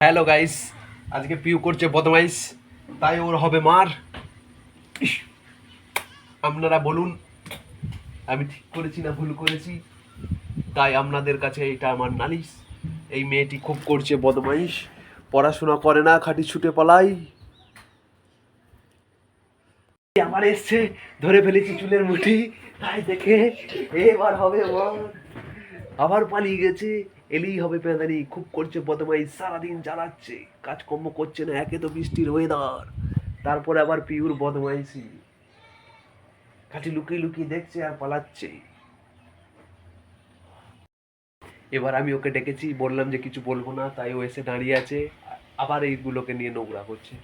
Hello guys, আজকে পিউ করছে বদমাইশ, তাই ওর হবে মার। আপনারা বলুন আমি ঠিক করেছি না ভুল করেছি, তাই আপনাদের কাছে এটা আমার নালিশ। এই মেয়েটি খুব করছে বদমাইশ, পড়াশোনা করে না, খাটি ছুটে পালাই। আমার এসছে, ধরে ফেলেছি চুলের মুঠি, তাই দেখে এবার হবে মার। আবার পালিয়ে গেছে, এলেই হবে পেঁদানি। খুব করছে বদমাইশ, সারাদিন জ্বালাচ্ছে, কাজকর্ম করছে না, একে তো বৃষ্টির ওয়েদার, তারপরে আবার পিউর বদমাইশি, খালি লুকিয়ে লুকিয়ে দেখছে আর পালাচ্ছে। এবার আমি ওকে ডেকেছি, বললাম যে কিছু বলবো না, তাই ও এসে দাঁড়িয়ে আছে, আবার এইগুলোকে নিয়ে নোংরা করছে।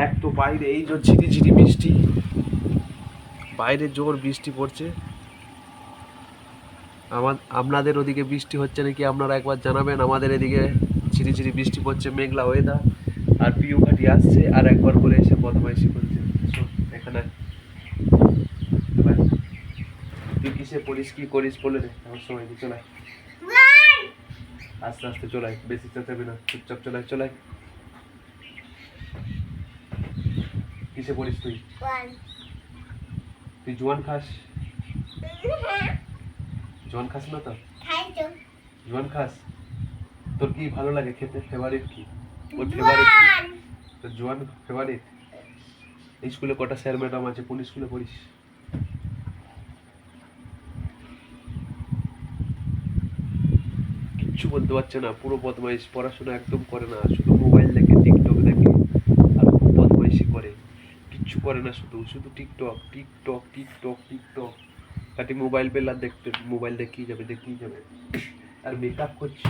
এক তো বাইরে এই যে ঝিরিঝিরি বৃষ্টি, বাইরে জোর বৃষ্টি পড়ছে। আপনাদের ওদিকে বৃষ্টি হচ্ছে নাকি আপনারা একবার জানাবেন। আমাদের এদিকে ঝিরিঝিরি বৃষ্টি পড়ছে, মেঘলা ওয়েদার, আর পিউ ঘাটি আসছে আর একবার করে এসে বদমাইশি করছে। এখানে তুই কিসে পড়িস, কি করিস বলে দে, আমার সময় নেই, চলাই আস্তে আস্তে চলাই, বেশি চেঁচাবি না, চুপচাপ চলাই চলাই। কিসে পড়িস তুই? তুই জোয়ান খাস? জোয়ান খাস না তো? জোয়ান খাস? তোর কি ভালো লাগে খেতে, ফেভারিট কি? ওর ফেভারিট কি? তোর জোয়ান ফেভারিট? স্কুলে কটা স্যার ম্যাডাম আছে, কোন স্কুলে পড়িস? কিচ্ছু বলতে পারছে না, পুরো বদমাইশ, পড়াশোনা একদম করে না, শুধু মোবাইল দেখে, টিকটক দেখে, আর খুব বদমাইশি করে। কিচ্ছু করে না, শুধু শুধু টিকটক টিকটক টিকটক টিকটক। খালি মোবাইল পেলে আর দেখতে, মোবাইল দেখেই যাবে দেখেই যাবে। আর মেকআপ করছে,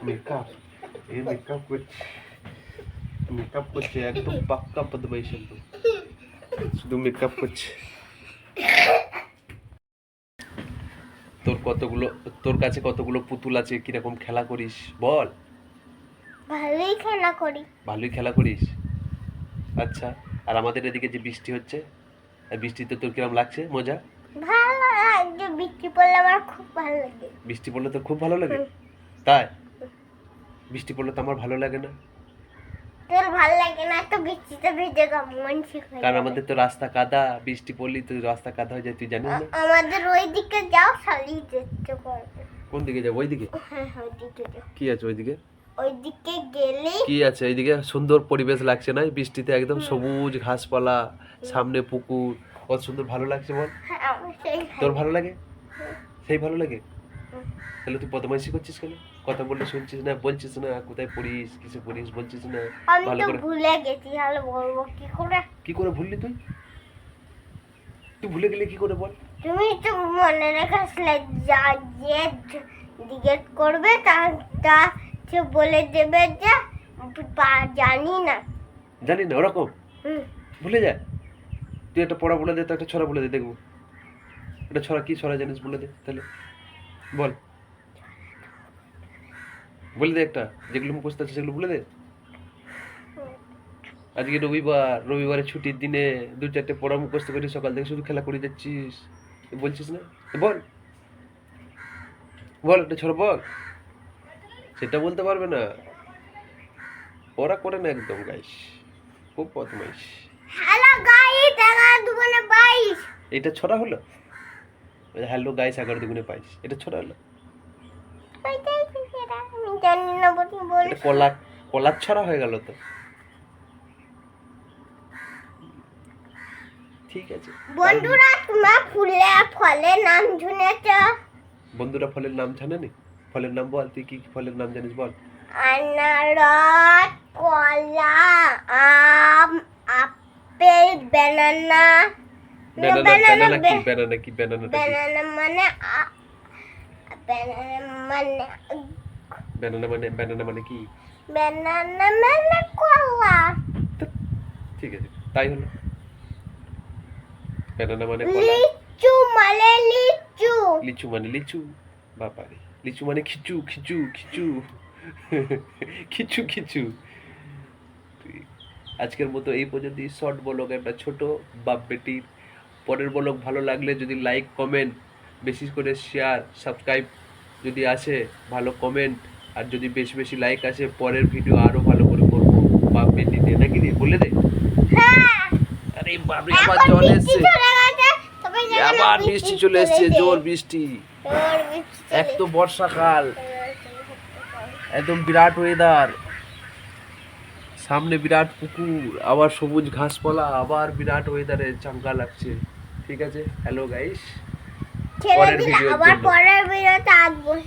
মেকআপ, এ মেকআপ করছে, মেকআপ করছে, একদম পাক্কা বদমাইশ, একদম শুধু মেকআপ করছে। তোর কাছে কতগুলো পুতুল আছে, কিরকম খেলা করিস বল? ভালোই খেলা করি। ভালোই খেলা করিস, আচ্ছা। আর আমাদের এদিকে যে বৃষ্টি হচ্ছে, আর বৃষ্টিতে তোর কিরকম লাগছে? মজা? ভালো লাগে, বৃষ্টি পড়লে আমার খুব ভালো লাগে। বৃষ্টি পড়লে তোর খুব ভালো লাগে? তাই? বৃষ্টি পড়লে তো আমার ভালো লাগে না। তোর ভালো লাগে না তো বৃষ্টিতে ভিজে মন ঠিক হয়ে কারণ যাবে। আমাদের তো রাস্তা কাদা, বৃষ্টি পড়লেই তো রাস্তা কাদা হয়ে যায়, তুই জানিস না? আমাদের ওই দিকে যাও, শালি যেতে পারবে। কোন দিকে যাবো? ওইদিকে? হ্যাঁ ওই দিকে যাও। কি আছে ওইদিকে? ওই দিকে গেলে কি আছে এইদিকে? সুন্দর পরিবেশ লাগছে না বৃষ্টিতে? একদম সবুজ ঘাসপালা, সামনে পুকুর, কত সুন্দর, ভালো লাগছে বল? হ্যাঁ, আমার সেই তোর ভালো লাগে? হুম। সেই ভালো লাগে? হুম। তাহলে তুই বদমাইশি করছিস কেন? কথা বললে শুনছিস না, বলছিস না কোথায় পড়িস, কিসে পড়িস, বলছিস না। আমি ভালো তো করে ভুলে গেছি, তাহলে বলবো কি করে? কি করে ভুললি তুই? তুই ভুলে গেলে কি করে বল? তুমি তো মনে রেখেছিলে, যা যে জিজ্ঞেস করবে তা তা সে বলে দেবে যে জানি না। জানি না ওরকম হুম। ভুলে যায়? তুই একটা পড়া বলে দে তো, একটা ছড়া বলে দে, দেখবো। একটা ছড়া, কি ছড়া জানিস বলে দে তাহলে, বল, বলে দে একটা, যেগুলো মুখস্থ আছে সেগুলো বলে দে। আজকে রবিবার, রবিবারের ছুটির দিনে দু চারটে পড়া মুখস্থ করে সকাল থেকে শুধু খেলা করে যাচ্ছিস, বলছিস না? বল, বল একটা ছড়া বল। সেটা বলতে পারবে না, ওরা করে না একদম, গাইস খুব বদমাইশ। Hello guys, 11 × 2 = 22। এটা ছড়া হলো? হ্যালো গাইস 11 × 2 = 22, এটা ছড়া হলো? ওইটাই তো সেটা, আমি জানি না বলি বল। এটা কলার ছড়া হয়ে গেল তো। ঠিক আছে বন্ধুরা, তোমরা ফুলে ফলের নাম শুনেছো? বন্ধুরা ফলের নাম জানেনি? ফলের নাম বল, তুই কি ফলের নাম জানিস বল? আনারস, কলা, আম, আপেল, ব্যানানা। ব্যানানা কি? ব্যানানা কি? ব্যানানাটা কি? ব্যানানা মানে ব্যানানা মানে ব্যানানা মানে কি? ব্যানানা মানে কলা। ঠিক আছে, তাই হলো। ব্যানানা মানে কলা, লিচু মানে লিচু। লিচু মানে লিচু, বাবারে, লিচু মানে খিচু খিচু খিচু, খিচু খিচু। আজকের মতো এই পর্যন্তই, শর্ট ব্লগ, একটা ছোট বাপ বেটির। পরের ব্লগ ভালো লাগলে যদি লাইক কমেন্ট, বেশি করে শেয়ার, সাবস্ক্রাইব যদি আসে, ভালো কমেন্ট আর যদি বেশি বেশি লাইক আসে পরের ভিডিও আরো ভালো করে করবো বাপ বেটি দিয়ে, নাকি রে বলে দে। হ্যাঁ আরে বাপরে আবার এখন জল বৃষ্টি এসছে, চলে গেছে, সবাই জানে না আবার বৃষ্টি চলে এসছে, চলেছে। জোর বৃষ্টি। জোর বৃষ্টি এক তো বর্ষাকাল, চলেছে। একদম বিরাট ওয়েদার, সামনে বিরাট পুকুর, আবার সবুজ ঘাসপালা, আবার বিরাট ওয়েদারে চাঙ্গা লাগছে। ঠিক আছে, হ্যালো গাইস, পরের ছেড়ে দিন, ভিডিওর আবার জন্য। পরের ভিডিওতে আসবো।